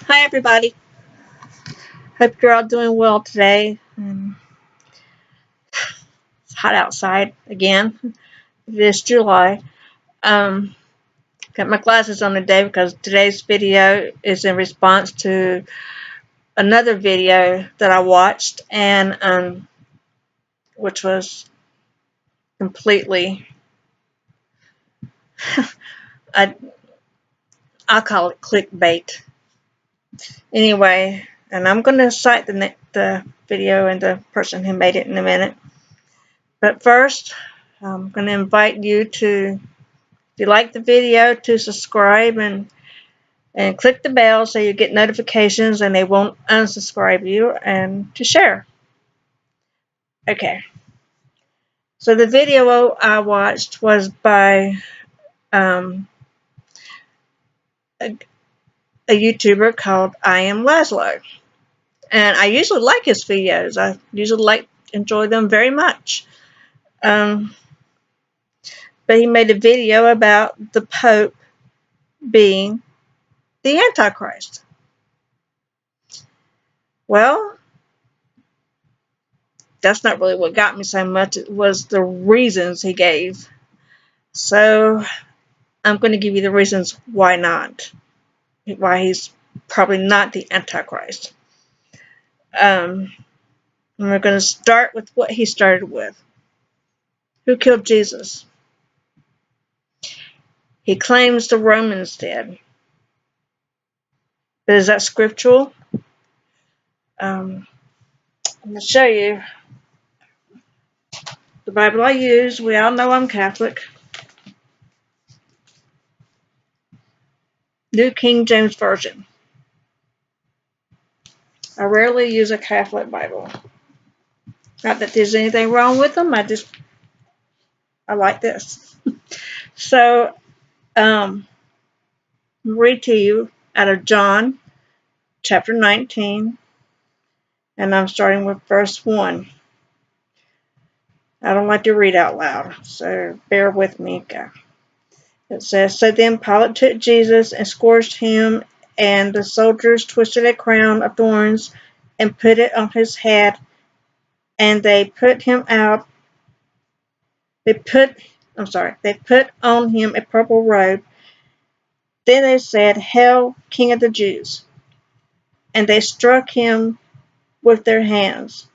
Hi, everybody. Hope you're all doing well today. It's hot outside again. It is July. Um, got my glasses on today because today's video is in response to another video that I watched, and which was completely, I I call it clickbait. Anyway, and I'm going to cite the video and the person who made it in a minute. But first, I'm going to invite you to, if you like the video, to subscribe and click the bell so you get notifications and they won't unsubscribe you, and to share. Okay, so the video I watched was by um, a, a YouTuber called I Am Laszlo, and I usually like his videos. I usually enjoy them very much. Um, but he made a video about the Pope being the Antichrist. Well, that's not really what got me so much. It was the reasons he gave. So I'm going to give you the reasons why not. Why he's probably not the Antichrist. And we're going to start with what he started with. Who killed Jesus? He claims the Romans did. But is that scriptural? I'm going to show you the Bible I use. We all know I'm Catholic. New King James Version. I rarely use a Catholic Bible. Not that there's anything wrong with them. I like this. So, read to you out of John chapter 19, and I'm starting with verse 1. I don't like to read out loud, so bear with me. It says, So then Pilate took Jesus and scourged him, and the soldiers twisted a crown of thorns and put it on his head, and they put on him a purple robe. Then they said, Hail, King of the Jews! And they struck him with their hands.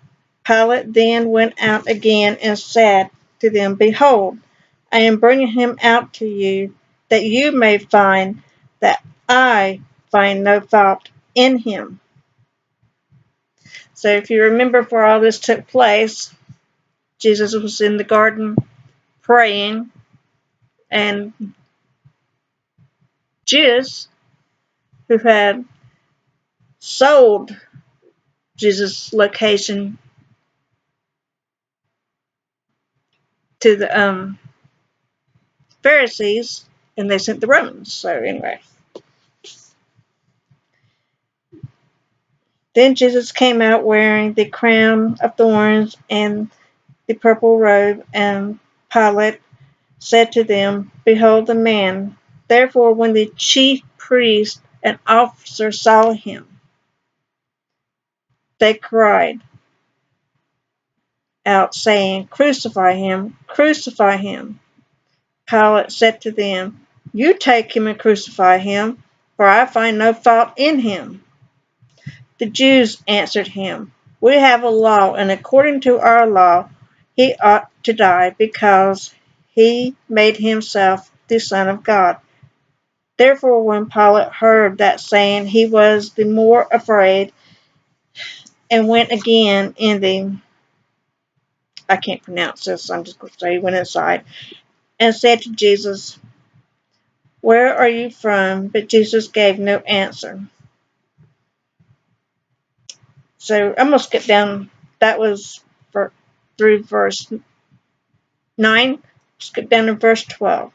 Pilate then went out again and said to them, Behold, I am bringing him out to you, that you may find that I find no fault in him. So if you remember where all this took place, Jesus was in the garden praying, and Judas, who had sold Jesus' location to the Pharisees, and they sent the Romans. So anyway, then Jesus came out wearing the crown of thorns and the purple robe, and Pilate said to them, Behold the man. Therefore, when the chief priests and officers saw him, they cried out, saying, Crucify him, crucify him. Pilate said to them, You take him and crucify him, for I find no fault in him. The Jews answered him, We have a law, and according to our law he ought to die, because he made himself the Son of God. Therefore when Pilate heard that saying, he was the more afraid, and went again I can't pronounce this, I'm just going to say he went inside, and said to Jesus, Where are you from? But Jesus gave no answer. So I'm going to skip down. That was through verse 9. Skip down to verse 12.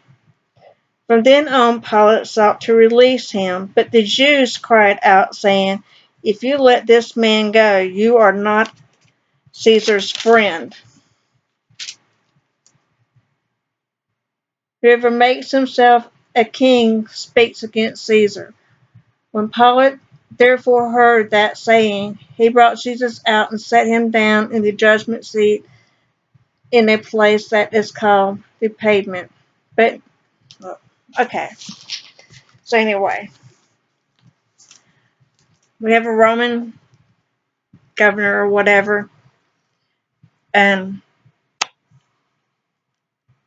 From then on, Pilate sought to release him, but the Jews cried out, saying, If you let this man go, you are not Caesar's friend. Whoever makes himself a king speaks against Caesar. When Pilate therefore heard that saying, he brought Jesus out and set him down in the judgment seat in a place that is called the pavement. But, okay. So anyway, we have a Roman governor or whatever, and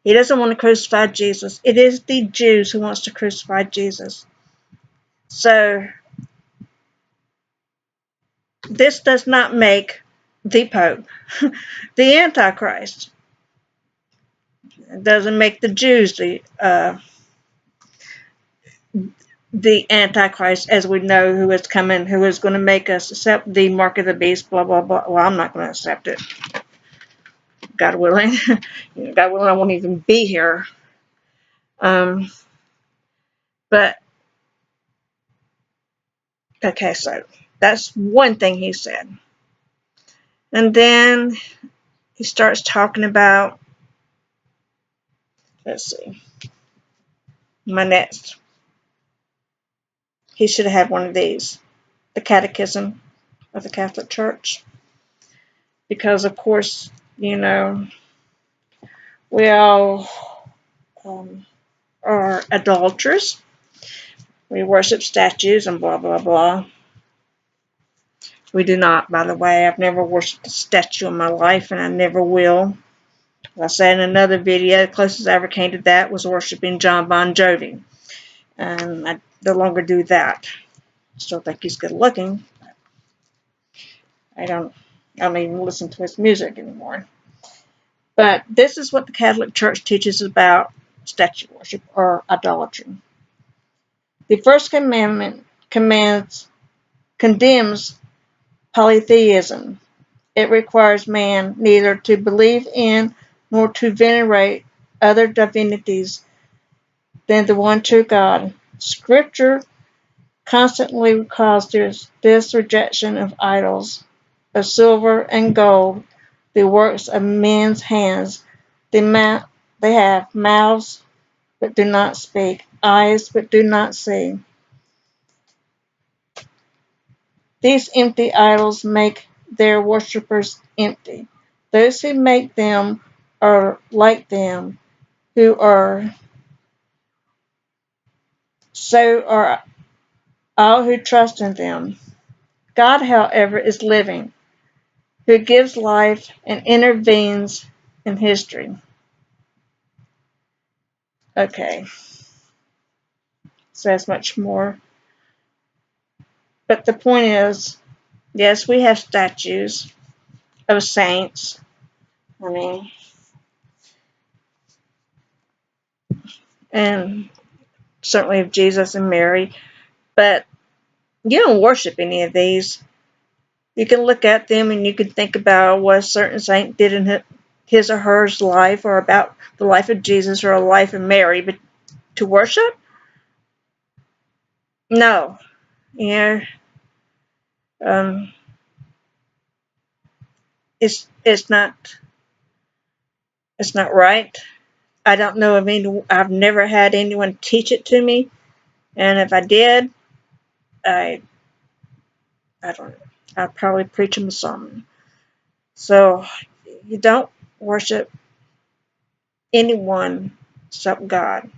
he doesn't want to crucify Jesus. It is the Jews who wants to crucify Jesus. So this does not make the Pope the Antichrist. It doesn't make the Jews the Antichrist, as we know, who is coming, who is going to make us accept the mark of the beast, blah, blah, blah. Well, I'm not going to accept it. God willing. God willing, I won't even be here. But, okay, so that's one thing he said. And then he starts talking about, let's see, my next. He should have had one of these, the Catechism of the Catholic Church. Because, of course, you know, we all are idolaters. We worship statues and blah, blah, blah. We do not, by the way. I've never worshipped a statue in my life, and I never will. Like I said in another video, the closest I ever came to that was worshiping John Bon Jovi. And I no longer do that. Still think he's good looking. I don't even listen to his music anymore. But this is what the Catholic Church teaches about statue worship or idolatry. The first commandment condemns polytheism. It requires man neither to believe in nor to venerate other divinities than the one true God. Scripture constantly recalls this rejection of idols, of silver and gold, the works of men's hands. They have mouths but do not speak, eyes but do not see. These empty idols make their worshippers empty. Those who make them are like them, who are so are all who trust in them. God, however, is living, who gives life and intervenes in history. Okay, says much more. But the point is, yes, we have statues of saints. I mean, and certainly of Jesus and Mary, but you don't worship any of these. You can look at them and you can think about what a certain saint did in his or her life, or about the life of Jesus or a life of Mary, but to worship? No. You know, um, it's not right. I don't know of any. I've never had anyone teach it to me, and if I did, I don't know. I'd probably preach them a sermon. So you don't worship anyone except God.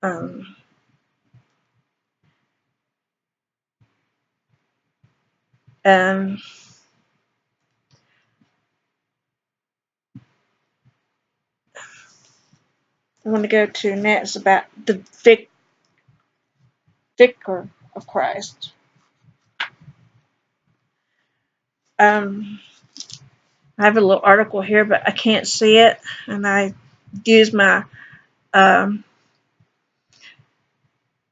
Um, um, I want to go to next about the vicar of Christ. I have a little article here, but I can't see it, and I use my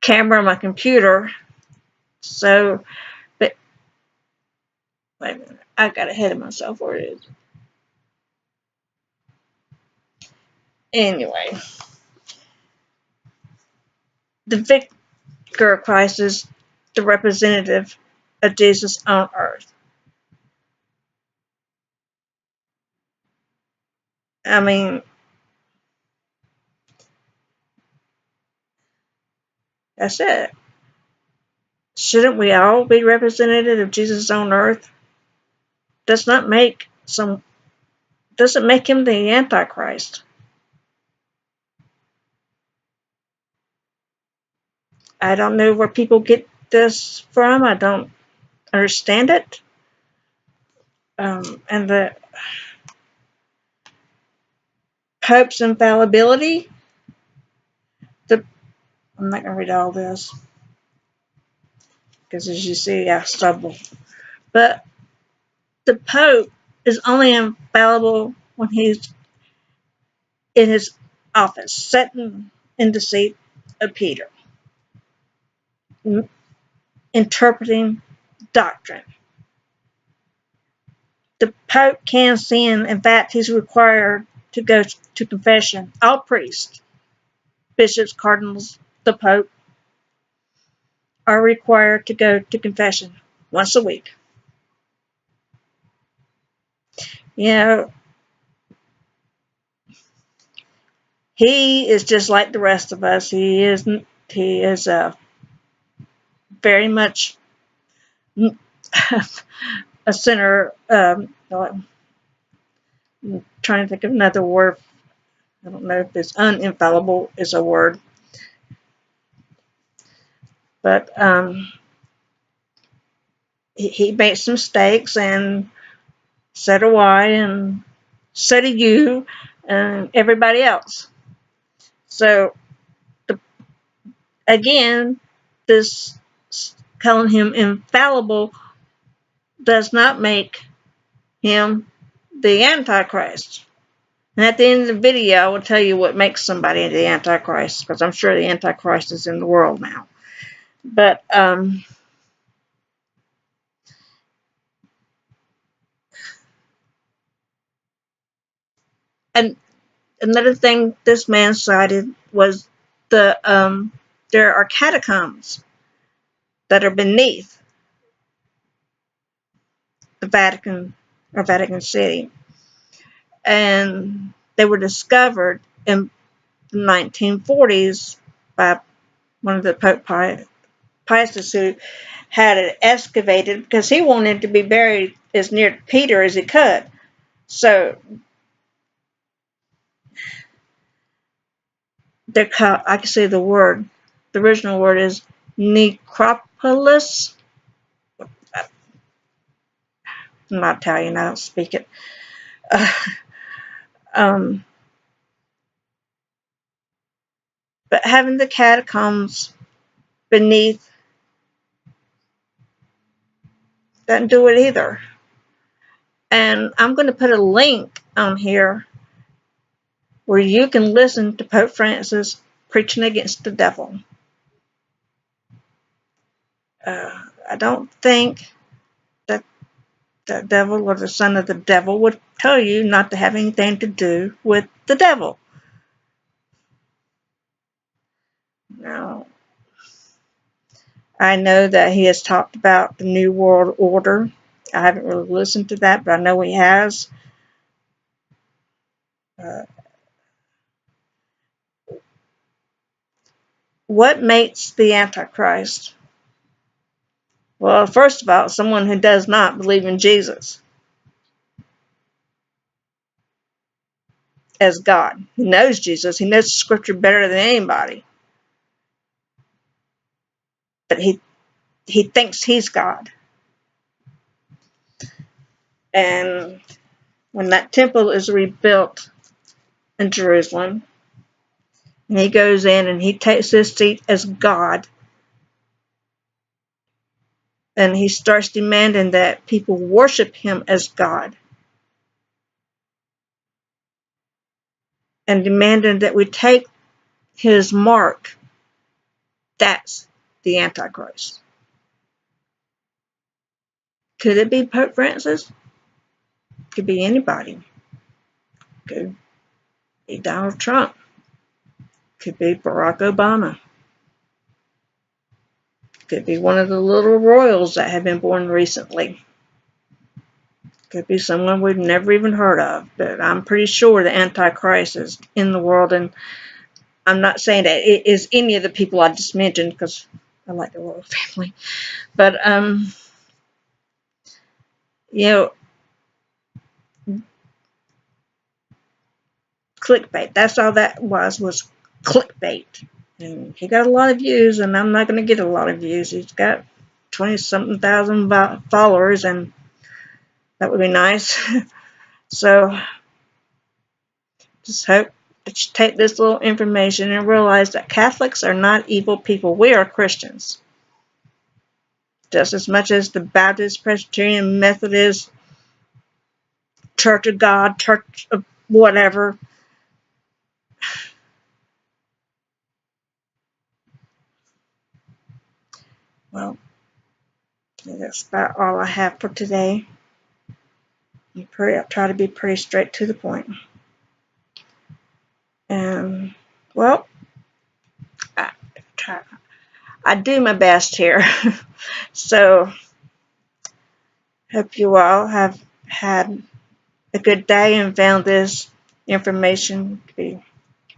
camera on my computer. So, but wait a minute, I got ahead of myself. Where it is? Anyway, the vicar of Christ is the representative of Jesus on earth. I mean, that's it. shouldn't we all be representative of Jesus on earth? Doesn't make him the Antichrist. I don't know where people get this from. I don't understand it. And the Pope's infallibility. I'm not going to read all this because, as you see, I stumble. But the Pope is only infallible when he's in his office, sitting in the seat of Peter, interpreting doctrine. The Pope can sin. In fact, he's required to go to confession. All priests, bishops, cardinals, the Pope, are required to go to confession once a week. You know, he is just like the rest of us. He is very much a sinner. I'm trying to think of another word. I don't know if it's uninfallible is a word. But he makes mistakes, and so do I, and so do you, and everybody else. So, again, this calling him infallible does not make him the Antichrist. And at the end of the video, I will tell you what makes somebody the Antichrist, because I'm sure the Antichrist is in the world now. But and another thing this man cited was there are catacombs that are beneath the Vatican or Vatican City, and they were discovered in the 1940s by one of the Pope Pius who had it excavated because he wanted to be buried as near to Peter as he could. So they're called, I can say the word, the original word is necropolis. I'm not Italian, I don't speak it. But having the catacombs beneath doesn't do it either. And I'm going to put a link on here where you can listen to Pope Francis preaching against the devil. I don't think that the devil or the son of the devil would tell you not to have anything to do with the devil. Now, I know that he has talked about the New World Order. I haven't really listened to that, but I know he has. What makes the Antichrist? Well, first of all, someone who does not believe in Jesus as God. He knows Jesus. He knows the scripture better than anybody. But he thinks he's God. And when that temple is rebuilt in Jerusalem, and he goes in and he takes his seat as God, and he starts demanding that people worship him as God, and demanding that we take his mark, that's the Antichrist. Could it be Pope Francis? Could be anybody. Could be Donald Trump. Could be Barack Obama. Could be one of the little royals that have been born recently. Could be someone we've never even heard of. But I'm pretty sure the Antichrist is in the world. And I'm not saying that it is any of the people I just mentioned, because I like the royal family. But, you know, clickbait. That's all that was clickbait. And he got a lot of views, and I'm not going to get a lot of views. He's got 20-something thousand followers, and that would be nice. So just hope that you take this little information and realize that Catholics are not evil people. We are Christians. Just as much as the Baptist, Presbyterian, Methodist, Church of God, Church of whatever. Well, that's about all I have for today. I'll try to be pretty straight to the point. And, well, I do my best here. So, hope you all have had a good day and found this information to be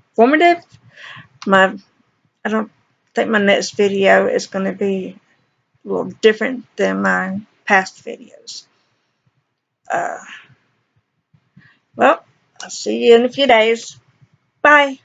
informative. I don't think my next video is going to be a little different than my past videos. Well, I'll see you in a few days. Bye.